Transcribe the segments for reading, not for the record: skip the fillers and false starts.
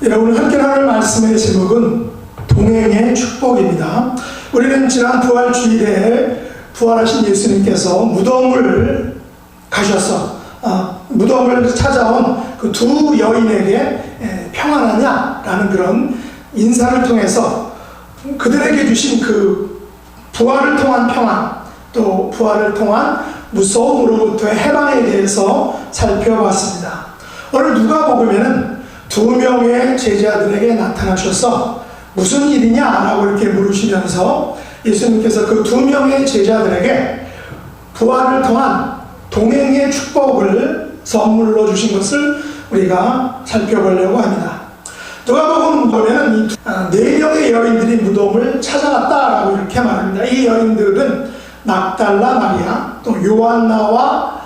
오늘 함께 나눌 말씀의 제목은 동행의 축복입니다. 우리는 지난 부활주일에 부활하신 예수님께서 무덤을 가셔서 무덤을 찾아온 그 두 여인에게 평안하냐라는 그런 인사를 통해서 그들에게 주신 그 부활을 통한 평안, 또 부활을 통한 무서움으로부터의 해방에 대해서 살펴봤습니다. 오늘 누가복음에는 두 명의 제자들에게 나타나셔서 무슨 일이냐라고 이렇게 물으시면서 예수님께서 그 두 명의 제자들에게 부활을 통한 동행의 축복을 선물로 주신 것을 우리가 살펴보려고 합니다. 누가복음 보면은 네 명의 여인들이 무덤을 찾아갔다라고 이렇게 말합니다. 이 여인들은 막달라 마리아, 또 요한나와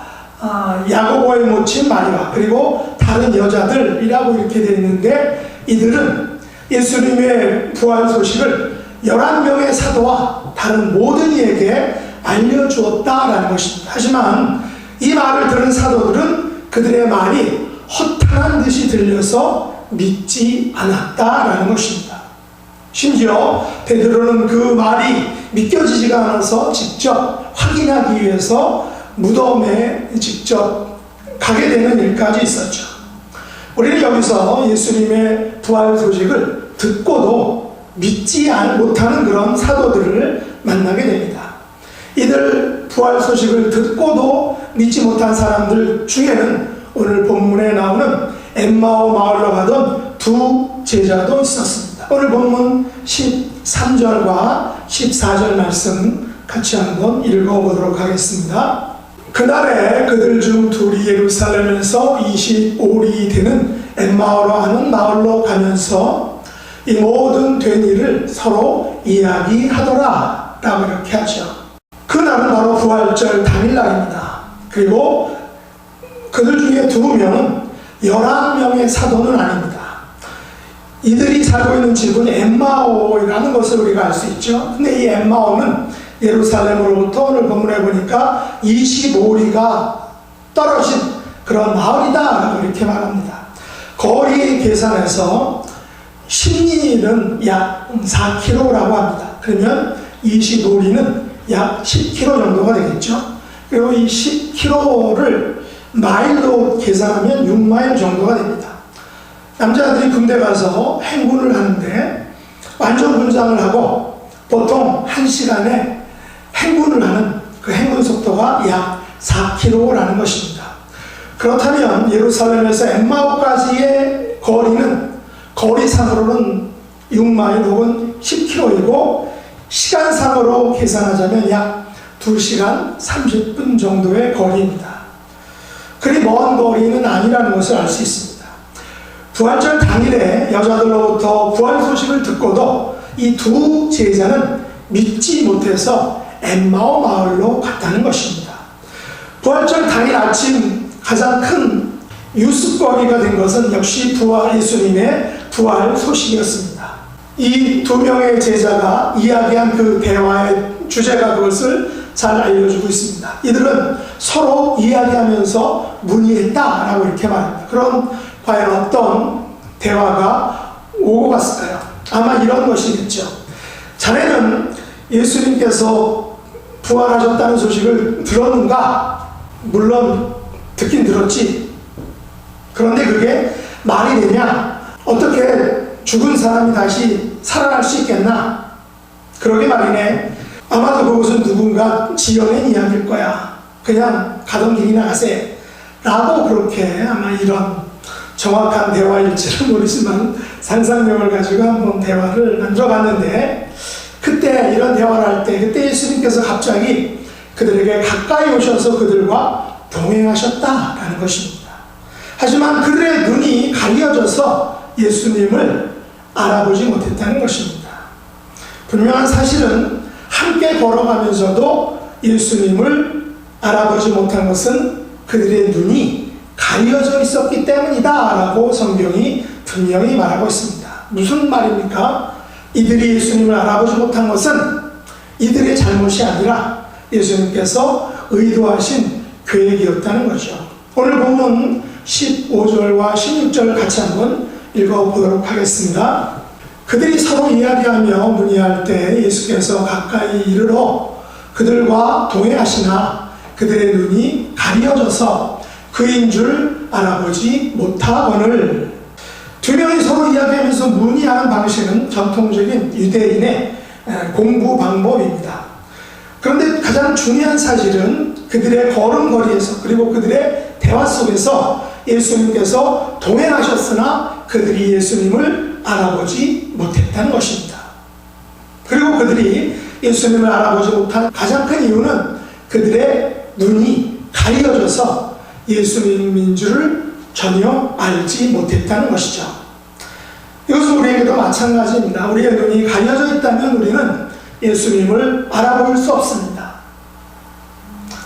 야고보의 모친 마리아, 그리고 다른 여자들이라고 이렇게 되어 있는데, 이들은 예수님의 부활 소식을 11명의 사도와 다른 모든 이에게 알려주었다라는 것입니다. 하지만 이 말을 들은 사도들은 그들의 말이 허탄한 듯이 들려서 믿지 않았다라는 것입니다. 심지어 베드로는 그 말이 믿겨지지가 않아서 직접 확인하기 위해서 무덤에 직접 가게 되는 일까지 있었죠. 우리는 여기서 예수님의 부활 소식을 듣고도 믿지 못하는 그런 사도들을 만나게 됩니다. 이들 부활 소식을 듣고도 믿지 못한 사람들 중에는 오늘 본문에 나오는 엠마오 마을로 가던 두 제자도 있었습니다. 오늘 본문 13절과 14절 말씀 같이 한번 읽어보도록 하겠습니다. 그날에 그들 중 둘이 예루살렘에서 25리 되는 엠마오로 하는 마을로 가면서 이 모든 된 일을 서로 이야기하더라 라고 이렇게 하죠. 그날은 바로 부활절 당일날입니다. 그리고 그들 중에 두 명은 11명의 사도는 아닙니다. 이들이 살고 있는 지역은 엠마오라는 것을 우리가 알 수 있죠. 근데 이 엠마오는 예루살렘으로부터 오늘 본문에 보니까 25리가 떨어진 그런 마을이다 이렇게 말합니다. 거리 계산해서 10리는 약 4km라고 합니다. 그러면 25리는 약 10km 정도가 되겠죠. 그리고 이 10km를 마일로 계산하면 6마일 정도가 됩니다. 남자들이 군대 가서 행군을 하는데 완전 군장을 하고 보통 1시간에 행군을 하는 그 행군 속도가 약 4km라는 것입니다. 그렇다면 예루살렘에서 엠마오까지의 거리는 거리상으로는 6마일 혹은 10km이고 시간상으로 계산하자면 약 2시간 30분 정도의 거리입니다. 그리 먼 거리는 아니라는 것을 알 수 있습니다. 부활절 당일에 여자들로부터 부활 소식을 듣고도 이 두 제자는 믿지 못해서 엠마오 마을로 갔다는 것입니다. 부활절 당일 아침 가장 큰 뉴스거리가 된 것은 역시 예수님의 부활 소식이었습니다. 이 두 명의 제자가 이야기한 그 대화의 주제가 그것을 잘 알려주고 있습니다. 이들은 서로 이야기하면서 문의했다라고 이렇게 말합니다. 그럼 과연 어떤 대화가 오고 갔을까요? 아마 이런 것이겠죠. 자네는 예수님께서 부활하셨다는 소식을 들었는가? 물론 듣긴 들었지. 그런데 그게 말이 되냐? 어떻게 죽은 사람이 다시 살아날 수 있겠나? 그러게 말이네. 아마도 그것은 누군가 지어낸 이야기일 거야. 그냥 가던 길이나 가세. 라고 그렇게 아마 이런 정확한 대화일지는 모르지만 상상력을 가지고 한번 대화를 만들어 봤는데, 그때 이런 대화를 할 때 그때 예수님께서 갑자기 그들에게 가까이 오셔서 그들과 동행하셨다라는 것입니다. 하지만 그들의 눈이 가려져서 예수님을 알아보지 못했다는 것입니다. 분명한 사실은 함께 걸어가면서도 예수님을 알아보지 못한 것은 그들의 눈이 가려져 있었기 때문이다 라고 성경이 분명히 말하고 있습니다. 무슨 말입니까? 이들이 예수님을 알아보지 못한 것은 이들의 잘못이 아니라 예수님께서 의도하신 계획이었다는 거죠. 오늘 본문 15절과 16절 같이 한번 읽어보도록 하겠습니다. 그들이 서로 이야기하며 문의할 때 예수께서 가까이 이르러 그들과 동행하시나 그들의 눈이 가려져서 그인 줄 알아보지 못하거늘. 두 명이 서로 이야기하면서 문의하는 방식은 전통적인 유대인의 공부 방법입니다. 그런데 가장 중요한 사실은 그들의 걸음걸이에서 그리고 그들의 대화 속에서 예수님께서 동행하셨으나 그들이 예수님을 알아보지 못했다는 것입니다. 그리고 그들이 예수님을 알아보지 못한 가장 큰 이유는 그들의 눈이 가려져서 예수님인 줄을 전혀 알지 못했다는 것이죠. 이것은 우리에게도 마찬가지입니다. 우리의 눈이 가려져 있다면 우리는 예수님을 알아볼 수 없습니다.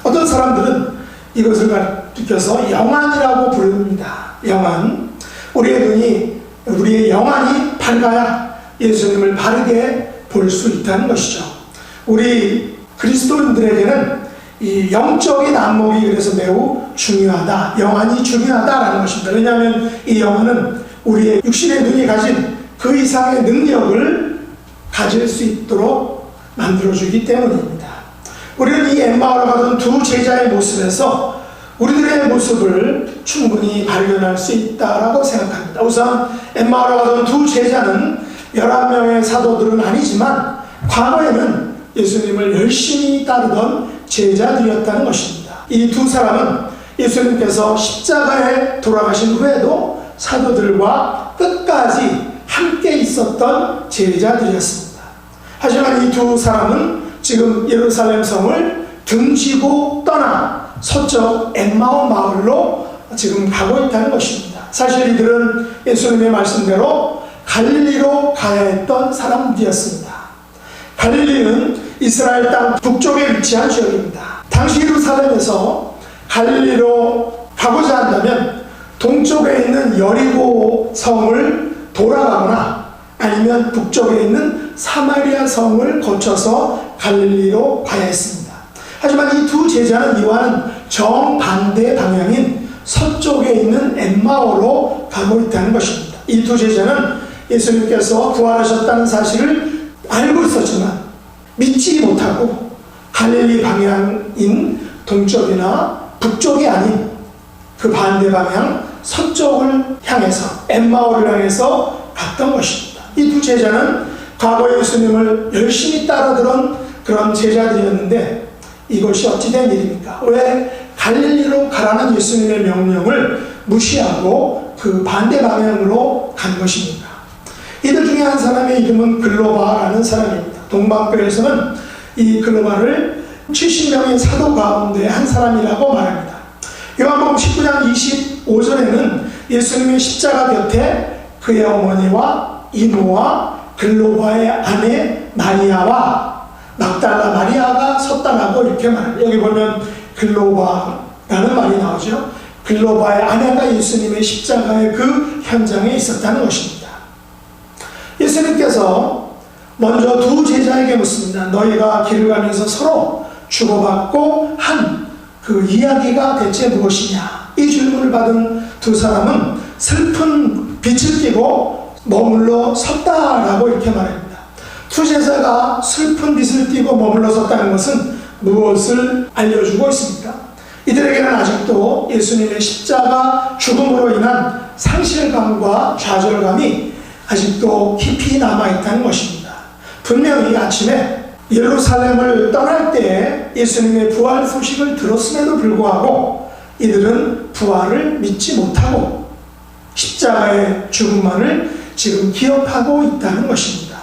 어떤 사람들은 이것을 가리켜서 영안이라고 부릅니다. 영안. 우리의 영안이 밝아야 예수님을 바르게 볼 수 있다는 것이죠. 우리 그리스도인들에게는 이 영적인 안목이 그래서 매우 중요하다. 영안이 중요하다라는 것입니다. 왜냐하면 이 영안은 우리의 육신의 눈이 가진 그 이상의 능력을 가질 수 있도록 만들어주기 때문입니다. 우리는 이 엠마오로 가던 두 제자의 모습에서 우리들의 모습을 충분히 발견할 수 있다라고 생각합니다. 우선 엠마오로 가던 두 제자는 11명의 사도들은 아니지만 과거에는 예수님을 열심히 따르던 제자들이었다는 것입니다. 이 두 사람은 예수님께서 십자가에 돌아가신 후에도 사도들과 끝까지 함께 있었던 제자들이었습니다. 하지만 이 두 사람은 지금 예루살렘 성을 등지고 떠나 서쪽 엠마오 마을로 지금 가고 있다는 것입니다. 사실 이들은 예수님의 말씀대로 갈릴리로 가야 했던 사람들이었습니다. 갈릴리는 이스라엘 땅 북쪽에 위치한 지역입니다. 당시 예루살렘에서 갈릴리로 가고자 한다면 동쪽에 있는 여리고 성을 돌아가거나 아니면 북쪽에 있는 사마리아 성을 거쳐서 갈릴리로 가야 했습니다. 하지만 이 두 제자는 이와는 정반대 방향인 서쪽에 있는 엠마오로 가고 있다는 것입니다. 이 두 제자는 예수님께서 부활하셨다는 사실을 알고 있었지만 믿지 못하고 갈릴리 방향인 동쪽이나 북쪽이 아닌 그 반대 방향 서쪽을 향해서 엠마오를 향해서 갔던 것입니다. 이 두 제자는 과거에 예수님을 열심히 따라들은 그런 제자들이었는데 이것이 어찌된 일입니까? 왜 갈릴리로 가라는 예수님의 명령을 무시하고 그 반대 방향으로 간 것입니까? 이들 중에 한 사람의 이름은 글로바라는 사람입니다. 동방교에서는 이 글로바를 70명의 사도 가운데 한 사람이라고 말합니다. 요한복음 19장 25절에는 예수님의 십자가 곁에 그의 어머니와 이모와 글로바의 아내 마리아와 막달라 마리아가 섰다라고 이렇게 말합니다. 여기 보면 글로바라는 말이 나오죠. 글로바의 아내가 예수님의 십자가의 그 현장에 있었다는 것입니다. 예수님께서 먼저 두 제자에게 묻습니다. 너희가 길을 가면서 서로 주고받고 한 그 이야기가 대체 무엇이냐? 이 질문을 받은 두 사람은 슬픈 빛을 띠고 머물러 섰다라고 이렇게 말합니다. 두 제자가 슬픈 빛을 띠고 머물러 섰다는 것은 무엇을 알려주고 있습니까? 이들에게는 아직도 예수님의 십자가 죽음으로 인한 상실감과 좌절감이 아직도 깊이 남아있다는 것입니다. 분명히 아침에 예루살렘을 떠날 때 예수님의 부활 소식을 들었음에도 불구하고 이들은 부활을 믿지 못하고 십자가의 죽음만을 지금 기억하고 있다는 것입니다.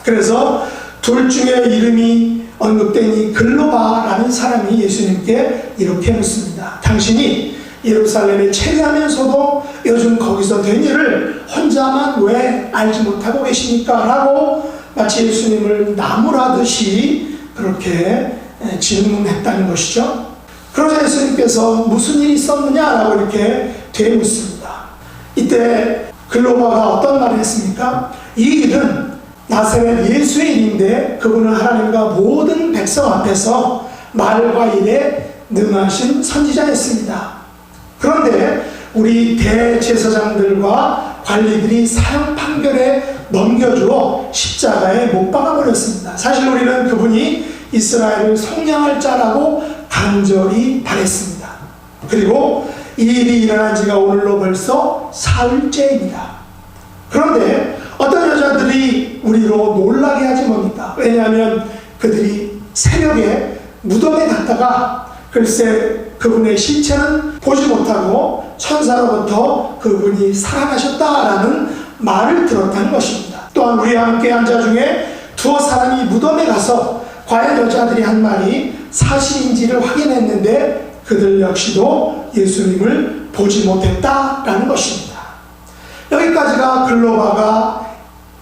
그래서 둘 중에 이름이 언급된 이 글로바라는 사람이 예수님께 이렇게 묻습니다. 당신이 예루살렘에 체류하면서도 요즘 거기서 된 일을 혼자만 왜 알지 못하고 계십니까? 라고 마치 예수님을 나무라듯이 그렇게 질문했다는 것이죠. 그러자 예수님께서 무슨 일이 있었느냐라고 이렇게 되묻습니다. 이때 글로바가 어떤 말을 했습니까? 이 일은 나사렛 예수의 일인데 그분은 하나님과 모든 백성 앞에서 말과 일에 능하신 선지자였습니다. 그런데 우리 대제사장들과 관리들이 사형 판결에 넘겨주어 십자가에 못 박아버렸습니다. 사실 우리는 그분이 이스라엘을 속량할 자라고 간절히 바랬습니다. 그리고 이 일이 일어난 지가 오늘로 벌써 사흘째입니다. 그런데 어떤 여자들이 우리로 놀라게 하지 뭡니까? 왜냐하면 그들이 새벽에 무덤에 갔다가 글쎄 그분의 실체는 보지 못하고 천사로부터 그분이 살아나셨다라는 말을 들었다는 것입니다. 또한 우리와 함께 한 자 중에 두어 사람이 무덤에 가서 과연 여자들이 한 말이 사실인지를 확인했는데 그들 역시도 예수님을 보지 못했다라는 것입니다. 여기까지가 글로바가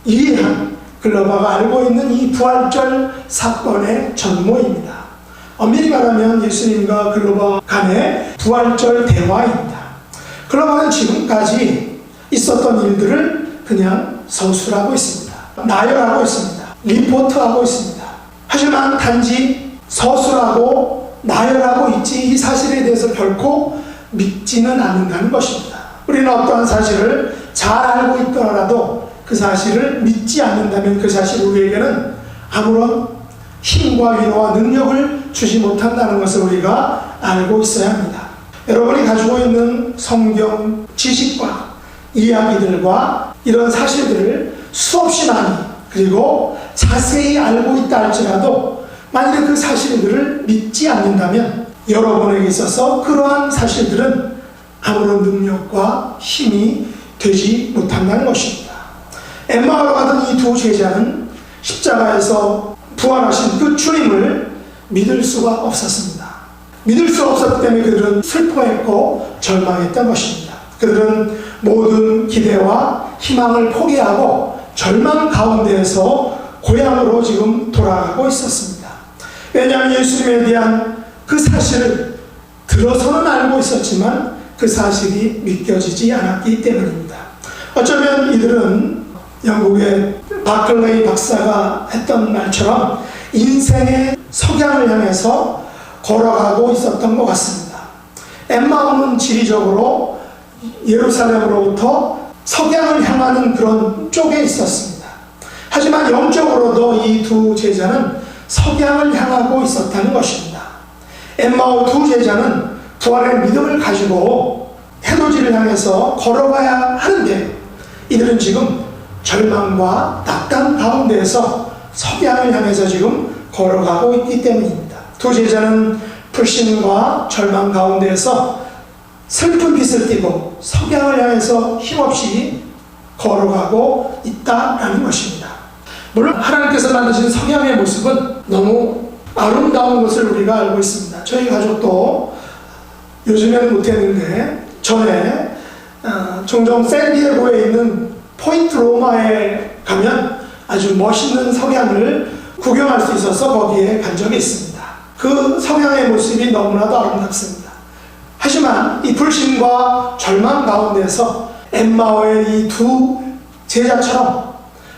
이해한, 글로바가 알고 있는 이 부활절 사건의 전모입니다. 엄밀히 말하면 예수님과 글로바 간의 부활절 대화입니다. 글로바는 지금까지 있었던 일들을 그냥 서술하고 있습니다. 나열하고 있습니다. 리포트하고 있습니다. 하지만 단지 서술하고 나열하고 있지 이 사실에 대해서 결코 믿지는 않는다는 것입니다. 우리는 어떠한 사실을 잘 알고 있더라도 그 사실을 믿지 않는다면 그 사실이 우리에게는 아무런 힘과 위로와 능력을 주지 못한다는 것을 우리가 알고 있어야 합니다. 여러분이 가지고 있는 성경 지식과 이야기들과 이런 사실들을 수없이 많이 그리고 자세히 알고 있다 할지라도 만약에 그 사실들을 믿지 않는다면 여러분에게 있어서 그러한 사실들은 아무런 능력과 힘이 되지 못한다는 것입니다. 엠마오로 가던 이 두 제자는 십자가에서 부활하신 그 주님을 믿을 수가 없었습니다. 믿을 수 없었기 때문에 그들은 슬퍼했고 절망했던 것입니다. 그들은 모든 기대와 희망을 포기하고 절망 가운데에서 고향으로 지금 돌아가고 있었습니다. 왜냐하면 예수님에 대한 그 사실을 들어서는 알고 있었지만 그 사실이 믿겨지지 않았기 때문입니다. 어쩌면 이들은 영국의 바클레이 박사가 했던 말처럼 인생의 석양을 향해서 걸어가고 있었던 것 같습니다. 엠마오는 지리적으로 예루살렘으로부터 석양을 향하는 그런 쪽에 있었습니다. 하지만 영적으로도 이 두 제자는 석양을 향하고 있었다는 것입니다. 엠마오 두 제자는 부활의 믿음을 가지고 해돋이를 향해서 걸어가야 하는데 이들은 지금 절망과 낙담 가운데에서 석양을 향해서 지금 걸어가고 있기 때문입니다. 두 제자는 불신과 절망 가운데에서 슬픈 빛을 띠고 석양을 향해서 힘없이 걸어가고 있다라는 것입니다. 물론 하나님께서 만드신 석양의 모습은 너무 아름다운 것을 우리가 알고 있습니다. 저희 가족도 요즘에는 못했는데 전에 종종 샌디에고에 있는 포인트 로마에 가면 아주 멋있는 석양을 구경할 수 있어서 거기에 간 적이 있습니다. 그 석양의 모습이 너무나도 아름답습니다. 하지만 이 불신과 절망 가운데서 엠마오의 이 두 제자처럼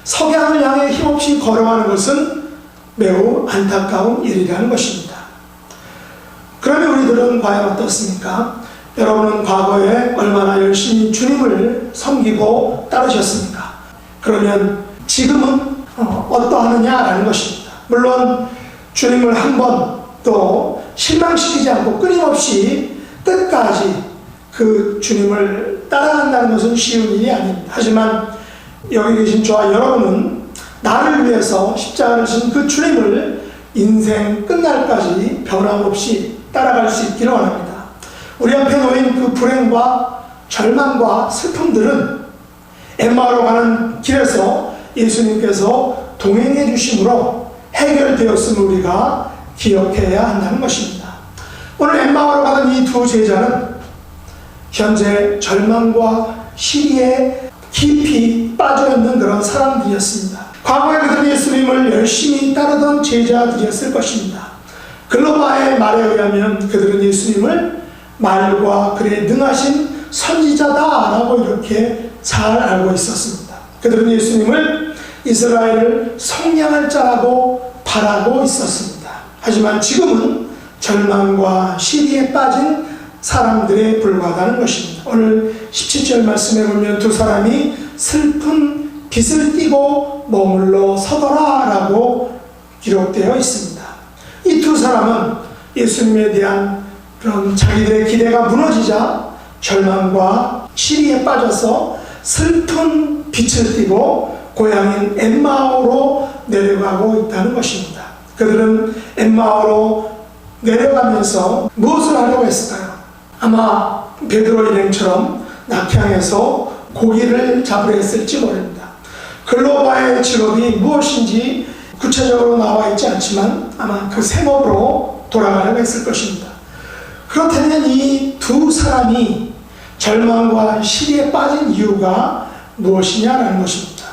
석양을 향해 힘없이 걸어가는 것은 매우 안타까운 일이라는 것입니다. 그러면 우리들은 과연 어떻습니까? 여러분은 과거에 얼마나 열심히 주님을 섬기고 따르셨습니까? 그러면 지금은 어떠하느냐라는 것입니다. 물론 주님을 한 번 또 실망시키지 않고 끊임없이 끝까지 그 주님을 따라간다는 것은 쉬운 일이 아닙니다. 하지만 여기 계신 저와 여러분은 나를 위해서 십자가를 진 그 주님을 인생 끝날까지 변함없이 따라갈 수 있기를 원합니다. 우리 앞에 놓인 그 불행과 절망과 슬픔들은 엠마오로 가는 길에서 예수님께서 동행해 주심으로 해결되었음을 우리가 기억해야 한다는 것입니다. 오늘 엠마오로 가는 이 두 제자는 현재 절망과 시리에 깊이 빠져있는 그런 사람들이었습니다. 과거에 그들은 예수님을 열심히 따르던 제자들이었을 것입니다. 글로바의 말에 의하면 그들은 예수님을 말과 글에 능하신 선지자다라고 이렇게 잘 알고 있었습니다. 그들은 예수님을 이스라엘을 속량할 자라고 바라고 있었습니다. 하지만 지금은 절망과 시리에 빠진 사람들에 불과하다는 것입니다. 오늘 17절 말씀에 보면 두 사람이 슬픈 빛을 띠고 머물러 서더라 라고 기록되어 있습니다. 이 두 사람은 예수님에 대한 그런 자기들의 기대가 무너지자 절망과 시리에 빠져서 슬픈 빛을 띠고 고향인 엠마오로 내려가고 있다는 것입니다. 그들은 엠마오로 내려가면서 무엇을 하려고 했을까요? 아마 베드로 일행처럼 낙향에서 고기를 잡으려 했을지 모릅니다. 글로바의 직업이 무엇인지 구체적으로 나와 있지 않지만 아마 그 생업으로 돌아가려고 했을 것입니다. 그렇다면 이 두 사람이 절망과 시리에 빠진 이유가 무엇이냐라는 것입니다.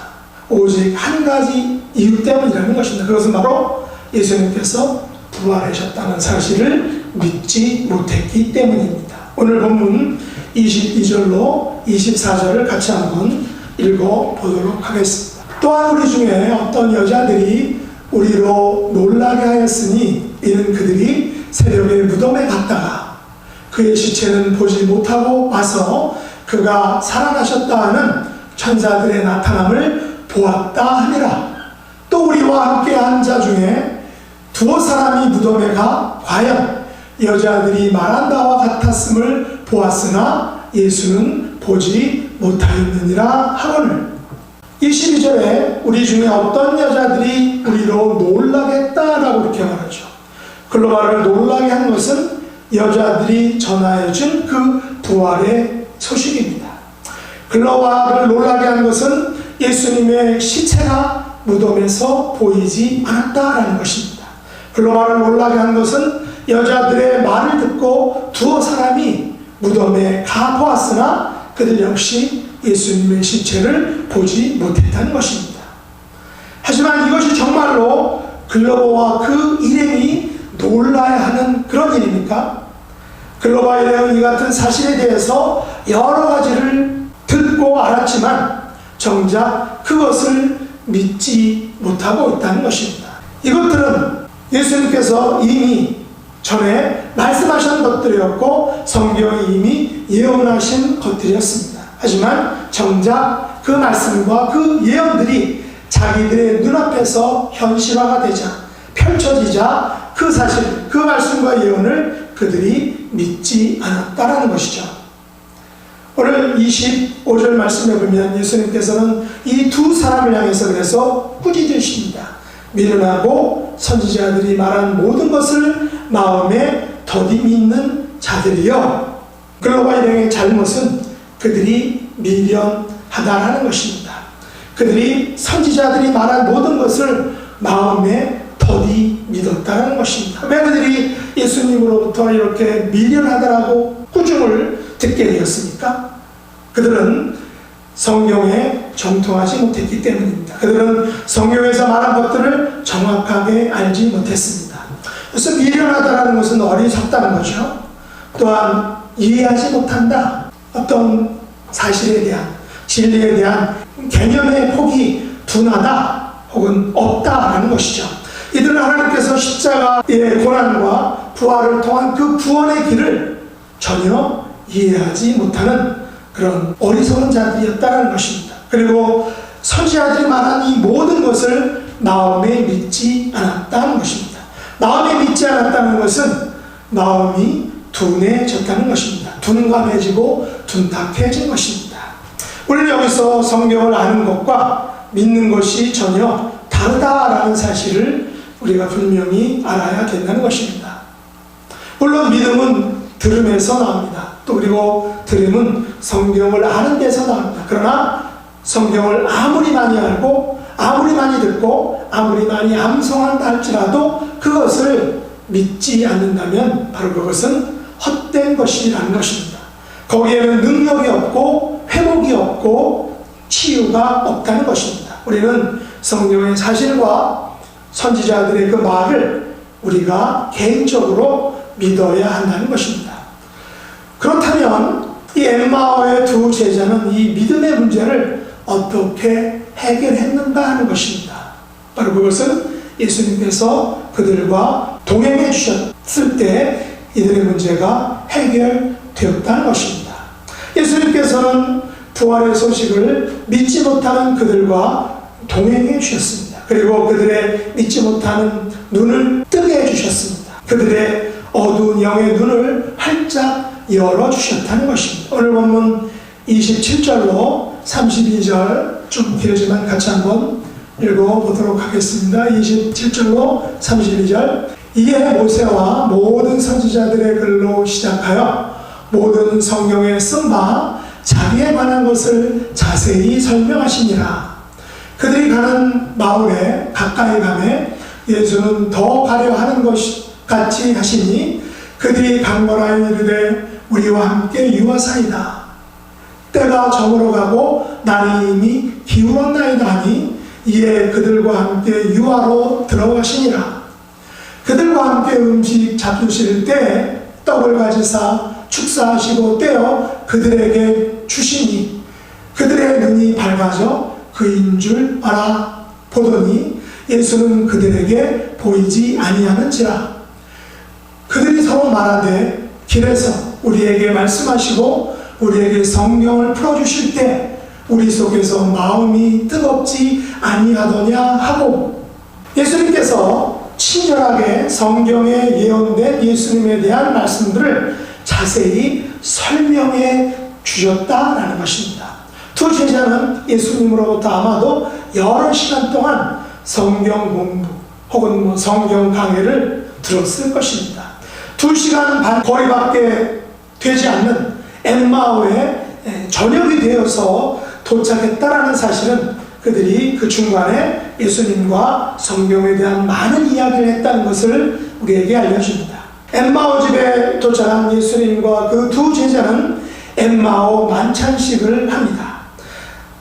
오직 한 가지 이유 때문이라는 것입니다. 그것은 바로 예수님께서 부활하셨다는 사실을 믿지 못했기 때문입니다. 오늘 본문 22절로 24절을 같이 한번 읽어보도록 하겠습니다. 또한 우리 중에 어떤 여자들이 우리로 놀라게 하였으니 이는 그들이 새벽에 무덤에 갔다가 그의 시체는 보지 못하고 와서 그가 살아나셨다 하는 천사들의 나타남을 보았다 하니라. 또 우리와 함께 한 자 중에 두어 사람이 무덤에 가 과연 여자들이 말한 바와 같았음을 보았으나 예수는 보지 못하였느니라 하거늘. 22절에 우리 중에 어떤 여자들이 우리로 놀라게 했다라고 이렇게 말하죠. 글로바를 놀라게 한 것은 여자들이 전하여준 그 부활의 소식입니다. 글로바를 놀라게 한 것은 예수님의 시체가 무덤에서 보이지 않았다라는 것입니다. 글로바를 놀라게 한 것은 여자들의 말을 듣고 두어 사람이 무덤에 가 보았으나 그들 역시 예수님의 시체를 보지 못했다는 것입니다. 하지만 이것이 정말로 글로바와 그 일행이 놀라야 하는 그런 일입니까? 글로바 일행은 이 같은 사실에 대해서 여러 가지를 듣고 알았지만 정작 그것을 믿지 못하고 있다는 것입니다. 이것들은 예수님께서 이미 전에 말씀하신 것들이었고 성경이 이미 예언하신 것들이었습니다. 하지만 정작 그 말씀과 그 예언들이 자기들의 눈앞에서 현실화가 되자 펼쳐지자 그 사실, 그 말씀과 예언을 그들이 믿지 않았다라는 것이죠. 오늘 25절 말씀에 보면 예수님께서는 이 두 사람을 향해서 그래서 꾸짖으십니다. 미련하고 선지자들이 말한 모든 것을 마음에 더디 믿는 자들이여. 글로바 일행의 잘못은 그들이 미련하다라는 것입니다. 그들이 선지자들이 말한 모든 것을 마음에 더디 믿었다는 것입니다. 왜 그들이 예수님으로부터 이렇게 미련하다라고 꾸중을 듣게 되었습니까? 그들은 성경에 정통하지 못했기 때문입니다. 그들은 성경에서 말한 것들을 정확하게 알지 못했습니다. 그래서 미련하다라는 것은 어리석다는 거죠. 또한 이해하지 못한다. 어떤 사실에 대한, 진리에 대한 개념의 폭이 둔하다 혹은 없다라는 것이죠. 이들은 하나님께서 십자가의 고난과 부활을 통한 그 구원의 길을 전혀 이해하지 못하는 그런 어리석은 자들이었다는 것입니다. 그리고 선지자들이 말한 이 모든 것을 마음에 믿지 않았다는 것입니다. 마음에 믿지 않았다는 것은 마음이 둔해졌다는 것입니다. 둔감해지고 둔탁해진 것입니다. 우리는 여기서 성경을 아는 것과 믿는 것이 전혀 다르다라는 사실을 우리가 분명히 알아야 된다는 것입니다. 물론 믿음은 들음에서 나옵니다. 또 그리고 들음은 성경을 아는 데서 나옵니다. 그러나 성경을 아무리 많이 알고 아무리 많이 듣고 아무리 많이 암송한다 할지라도 그것을 믿지 않는다면 바로 그것은 헛된 것이라는 것입니다. 거기에는 능력이 없고 회복이 없고 치유가 없다는 것입니다. 우리는 성경의 사실과 선지자들의 그 말을 우리가 개인적으로 믿어야 한다는 것입니다. 그렇다면 이 엠마오의 두 제자는 이 믿음의 문제를 어떻게 해결했는가 하는 것입니다. 바로 그것은 예수님께서 그들과 동행해 주셨을 때 이들의 문제가 해결되었다는 되었다는 것입니다. 예수님께서는 부활의 소식을 믿지 못하는 그들과 동행해 주셨습니다. 그리고 그들의 믿지 못하는 눈을 뜨게 해주셨습니다. 그들의 어두운 영의 눈을 활짝 열어주셨다는 것입니다. 오늘 본문 27절로 32절 좀 길지만 같이 한번 읽어보도록 하겠습니다. 27절로 32절. 이에 모세와 모든 선지자들의 글로 시작하여 모든 성경에 쓴 바 자기에 관한 것을 자세히 설명하시니라. 그들이 가는 마을에 가까이 가매 예수는 더 가려 하는 것 같이 하시니 그들이 강건하여 이르되 우리와 함께 유하사이다. 때가 저물어 가고 날이 이미 기울었나이다 하니 이에 그들과 함께 유하로 들어가시니라. 그들과 함께 음식 잡수실 때 떡을 가지사 축사하시고 떼어 그들에게 주시니 그들의 눈이 밝아져 그인 줄 알아보더니 예수는 그들에게 보이지 아니하는지라. 그들이 서로 말하되 길에서 우리에게 말씀하시고 우리에게 성경을 풀어주실 때 우리 속에서 마음이 뜨겁지 아니하더냐 하고, 예수님께서 친절하게 성경에 예언된 예수님에 대한 말씀들을 자세히 설명해 주셨다라는 것입니다. 두 제자는 예수님으로부터 아마도 여러 시간 동안 성경 공부 혹은 성경 강해를 들었을 것입니다. 2시간 반 거리밖에 되지 않는 엠마오에 저녁이 되어서 도착했다라는 사실은 그들이 그 중간에 예수님과 성경에 대한 많은 이야기를 했다는 것을 우리에게 알려줍니다. 엠마오 집에 도착한 예수님과 그 두 제자는 엠마오 만찬식을 합니다.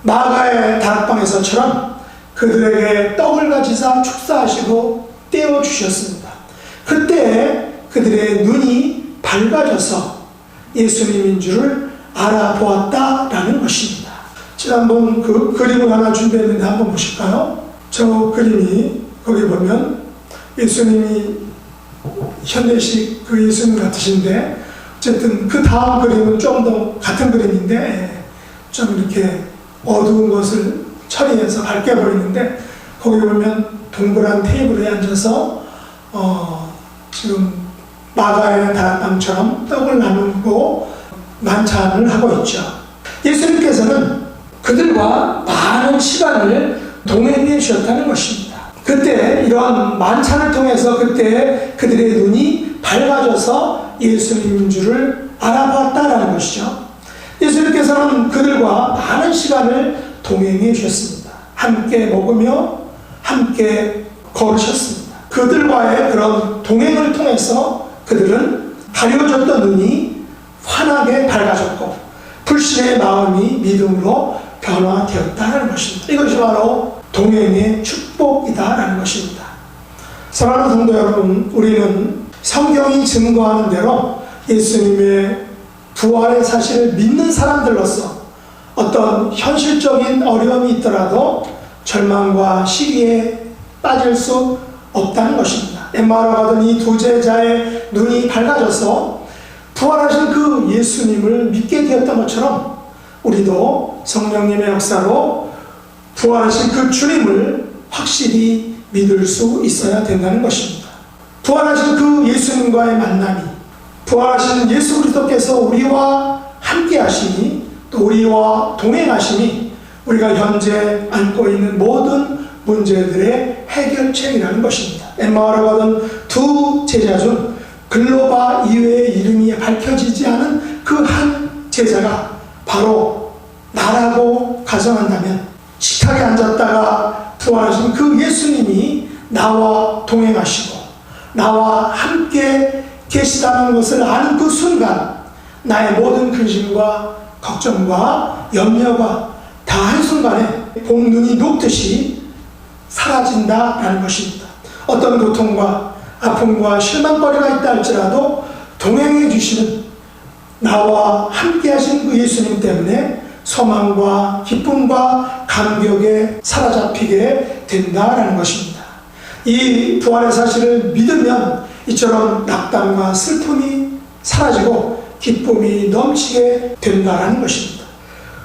마가의 다락방에서처럼 그들에게 떡을 가지사 축사하시고 떼어주셨습니다. 그때 그들의 눈이 밝아져서 예수님인 줄을 알아보았다라는 것입니다. 지난번 그 그림을 하나 준비했는데 한번 보실까요? 저 그림이 거기 보면 예수님이 현대식 그 예수님 같으신데, 어쨌든 그 다음 그림은 좀 더 같은 그림인데 좀 이렇게 어두운 것을 처리해서 밝게 보이는데, 거기 보면 동그란 테이블에 앉아서 지금 마가의 다락방처럼 떡을 나누고 만찬을 하고 있죠. 예수님께서는 그들과 많은 시간을 동행해 주셨다는 것입니다. 그때 이러한 만찬을 통해서 그때 그들의 눈이 밝아져서 예수님인 줄을 알아봤다라는 것이죠. 예수님께서는 그들과 많은 시간을 동행해 주셨습니다. 함께 먹으며 함께 걸으셨습니다. 그들과의 그런 동행을 통해서 그들은 가려졌던 눈이 환하게 밝아졌고 불신의 마음이 믿음으로 변화되었다는 것입니다. 이것이 바로 동행의 축복이다라는 것입니다. 사랑하는 성도 여러분, 우리는 성경이 증거하는 대로 예수님의 부활의 사실을 믿는 사람들로서 어떤 현실적인 어려움이 있더라도 절망과 시기에 빠질 수 없다는 것입니다. 엠마오로 가던 이 두 제자의 눈이 밝아져서 부활하신 그 예수님을 믿게 되었던 것처럼 우리도 성령님의 역사로 부활하신 그 주님을 확실히 믿을 수 있어야 된다는 것입니다. 부활하신 그 예수님과의 만남이, 부활하신 예수 그리스도께서 우리와 함께 하시니 또 우리와 동행하시니 우리가 현재 안고 있는 모든 문제들의 해결책이라는 것입니다. 엠마오로 가던 두 제자 중 글로바 이외의 이름이 밝혀지지 않은 그 한 제자가 바로 나라고 가정한다면, 식탁에 앉았다가 부활하신 그 예수님이 나와 동행하시고 나와 함께 계시다는 것을 아는 그 순간 나의 모든 근심과 걱정과 염려가 다 한순간에 봄눈이 녹듯이 사라진다라는 것입니다. 어떤 고통과 아픔과 실망거리가 있다 할지라도 동행해 주시는 나와 함께 하신 그 예수님 때문에 소망과 기쁨과 감격에 사로잡히게 된다라는 것입니다. 이 부활의 사실을 믿으면 이처럼 낙담과 슬픔이 사라지고 기쁨이 넘치게 된다는 것입니다.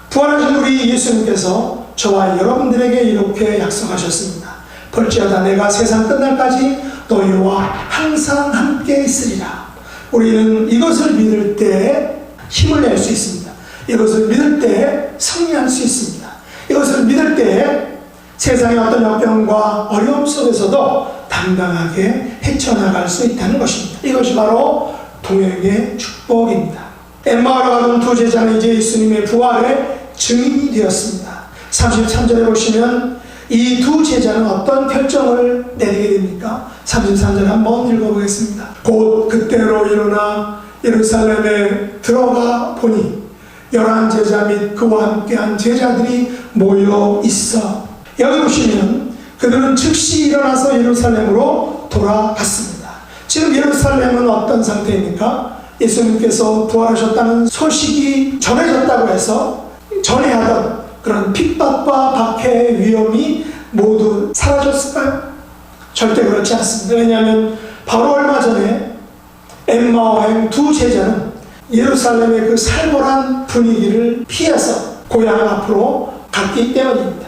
부활하신 우리 예수님께서 저와 여러분들에게 이렇게 약속하셨습니다. 볼지어다 내가 세상 끝날까지 너희와 항상 함께 있으리라. 우리는 이것을 믿을 때 힘을 낼 수 있습니다. 이것을 믿을 때 승리할 수 있습니다. 이것을 믿을 때 세상의 어떤 역경과 어려움 속에서도 당당하게 헤쳐나갈 수 있다는 것입니다. 이것이 바로 동행의 축복입니다. 엠마오로 가던 두 제자는 이제 예수님의 부활의 증인이 되었습니다. 33절에 보시면 이 두 제자는 어떤 결정을 내리게 됩니까? 33절 한번 읽어보겠습니다. 곧 그때로 일어나 예루살렘에 들어가 보니 11 제자 및 그와 함께한 제자들이 모여 있어. 여기 보시면 그들은 즉시 일어나서 예루살렘으로 돌아갔습니다. 지금 예루살렘은 어떤 상태입니까? 예수님께서 부활하셨다는 소식이 전해졌다고 해서 전해하던 그런 핍박과 박해의 위험이 모두 사라졌을까요? 절대 그렇지 않습니다. 왜냐하면 바로 얼마 전에 엠마오행 두 제자는 예루살렘의 그 살벌한 분위기를 피해서 고향 앞으로 갔기 때문입니다.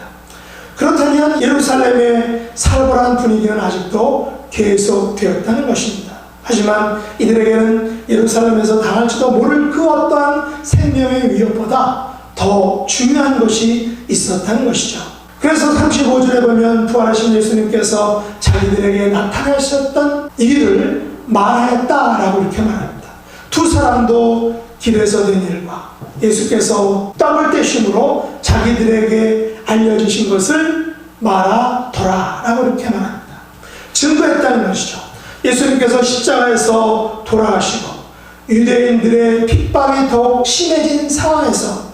그렇다면 예루살렘의 살벌한 분위기는 아직도 계속되었다는 것입니다. 하지만 이들에게는 예루살렘에서 당할지도 모를 그 어떠한 생명의 위협보다 더 중요한 것이 있었다는 것이죠. 그래서 35절에 보면 부활하신 예수님께서 자기들에게 나타나셨던 일을 말하였다라고 이렇게 말합니다. 두 사람도 길에서 된 일과 예수께서 떡을 떼심으로 자기들에게 알려주신 것을 말하더라 라고 이렇게 말합니다. 증거했다는 것이죠. 예수님께서 십자가에서 돌아가시고 유대인들의 핍박이 더욱 심해진 상황에서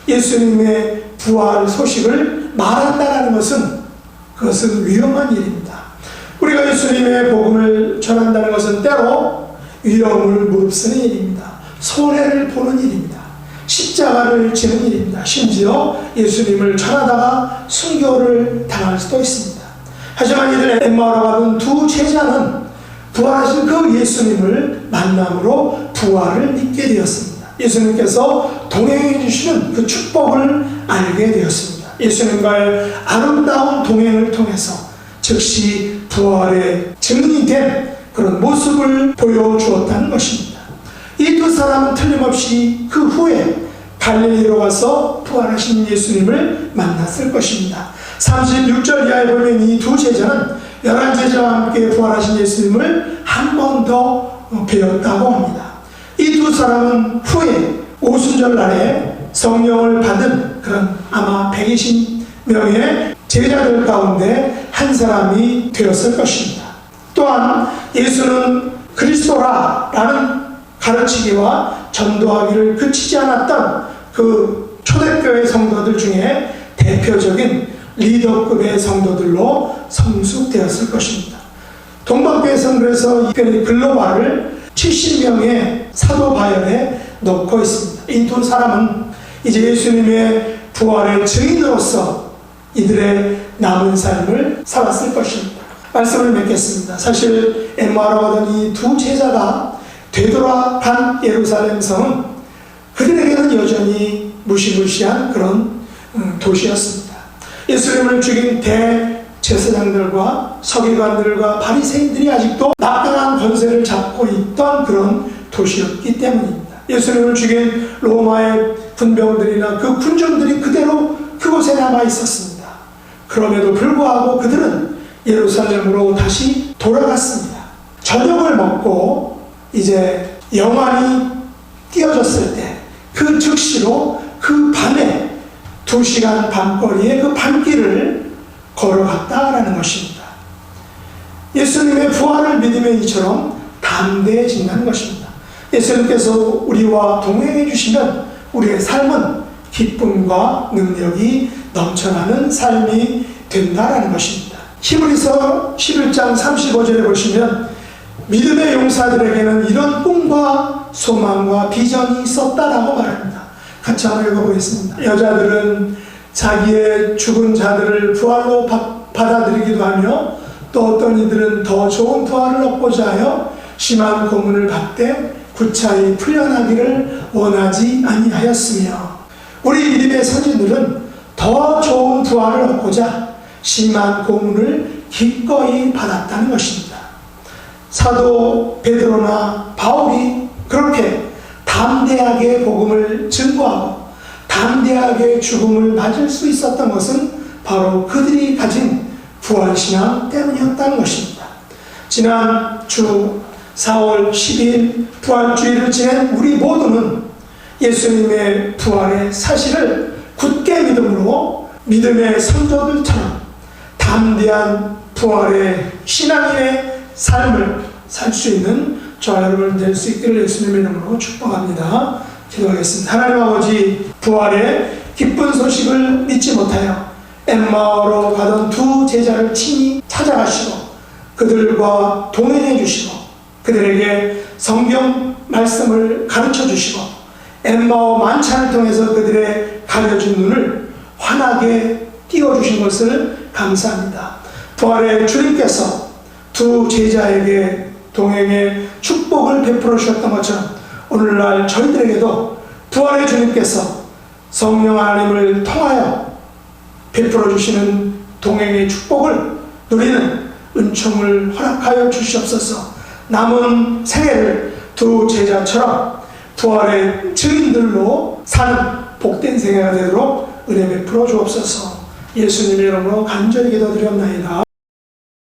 예수님의 부활 소식을 말한다는 것은 그것은 위험한 일입니다. 우리가 예수님의 복음을 전한다는 것은 때로 위험을 무릅쓰는 일입니다. 손해를 보는 일입니다. 십자가를 지는 일입니다. 심지어 예수님을 전하다가 순교를 당할 수도 있습니다. 하지만 이들 엠마오로 가던 두 제자는 부활하신 그 예수님을 만남으로 부활을 믿게 되었습니다. 예수님께서 동행해 주시는 그 축복을 알게 되었습니다. 예수님과의 아름다운 동행을 통해서 즉시 부활의 증인이 된 그런 모습을 보여주었다는 것입니다. 이 두 사람은 틀림없이 그 후에 갈릴리로 가서 부활하신 예수님을 만났을 것입니다. 36절 이하에 보면 이 두 제자는 11제자와 함께 부활하신 예수님을 한 번 더 배웠다고 합니다. 이 두 사람은 후에 오순절 날에 성령을 받은 그런 아마 120명의 제자들 가운데 한 사람이 되었을 것입니다. 또한 예수는 그리스도라라는 가르치기와 전도하기를 그치지 않았던 그 초대교회 성도들 중에 대표적인 리더급의 성도들로 성숙되었을 것입니다. 동방교회에서는 그래서 특별히 글로바를 70명의 사도 바열에 넣고 있습니다. 이 두 사람은 이제 예수님의 부활의 증인으로서 이들의 남은 삶을 살았을 것입니다. 말씀을 맺겠습니다. 사실 엠마오로 가던 이 두 제자가 되돌아간 예루살렘 성은 그들에게는 여전히 무시무시한 그런 도시였습니다. 예수님을 죽인 대제사장들과 서기관들과 바리새인들이 아직도 막강한 권세를 잡고 있던 그런 도시였기 때문입니다. 예수님을 죽인 로마의 군병들이나 그 군중들이 그대로 그곳에 남아 있었습니다. 그럼에도 불구하고 그들은 예루살렘으로 다시 돌아갔습니다. 저녁을 먹고 이제 영안이 띄어졌을 때 그 즉시로 그 밤에 2시간 반 거리의 그 밤길을 걸어갔다라는 것입니다. 예수님의 부활을 믿으면 이처럼 담대해진다는 것입니다. 예수님께서 우리와 동행해 주시면 우리의 삶은 기쁨과 능력이 넘쳐나는 삶이 된다라는 것입니다. 히브리서 11장 35절에 보시면 믿음의 용사들에게는 이런 꿈과 소망과 비전이 있었다라고 말합니다. 같이 한번 읽어보겠습니다. 여자들은 자기의 죽은 자들을 부활로 받아들이기도 하며 또 어떤 이들은 더 좋은 부활을 얻고자 하여 심한 고문을 받되 구차히 풀려나기를 원하지 아니하였으며 우리 믿음의 선진들은 더 좋은 부활을 얻고자 심한 고문을 기꺼이 받았다는 것입니다. 사도 베드로나 바울이 그렇게 담대하게 복음을 증거하고 담대하게 죽음을 맞을 수 있었던 것은 바로 그들이 가진 부활신앙 때문이었다는 것입니다. 지난 주 4월 12일 부활주의를 지낸 우리 모두는 예수님의 부활의 사실을 굳게 믿음으로 믿음의 성도들처럼 담대한 부활의 신앙인의 삶을 살 수 있는 저와 여러분 될 수 있기를 예수님의 이름으로 축복합니다. 기도하겠습니다. 하나님 아버지, 부활의 기쁜 소식을 믿지 못하여 엠마오로 가던 두 제자를 친히 찾아가시고 그들과 동행해 주시고 그들에게 성경 말씀을 가르쳐 주시고 엠마오 만찬을 통해서 그들의 가려진 눈을 환하게 띄워주신 것을 감사합니다. 부활의 주님께서 두 제자에게 동행의 축복을 베풀어 주셨던 것처럼 오늘날 저희들에게도 부활의 주님께서 성령 하나님을 통하여 베풀어 주시는 동행의 축복을 누리는 은총을 허락하여 주시옵소서. 남은 생애를 두 제자처럼 부활의 증인들로 사는 복된 생애가 되도록 은혜 베풀어 주옵소서. 예수님의 이름으로 간절히 기도드렸나이다.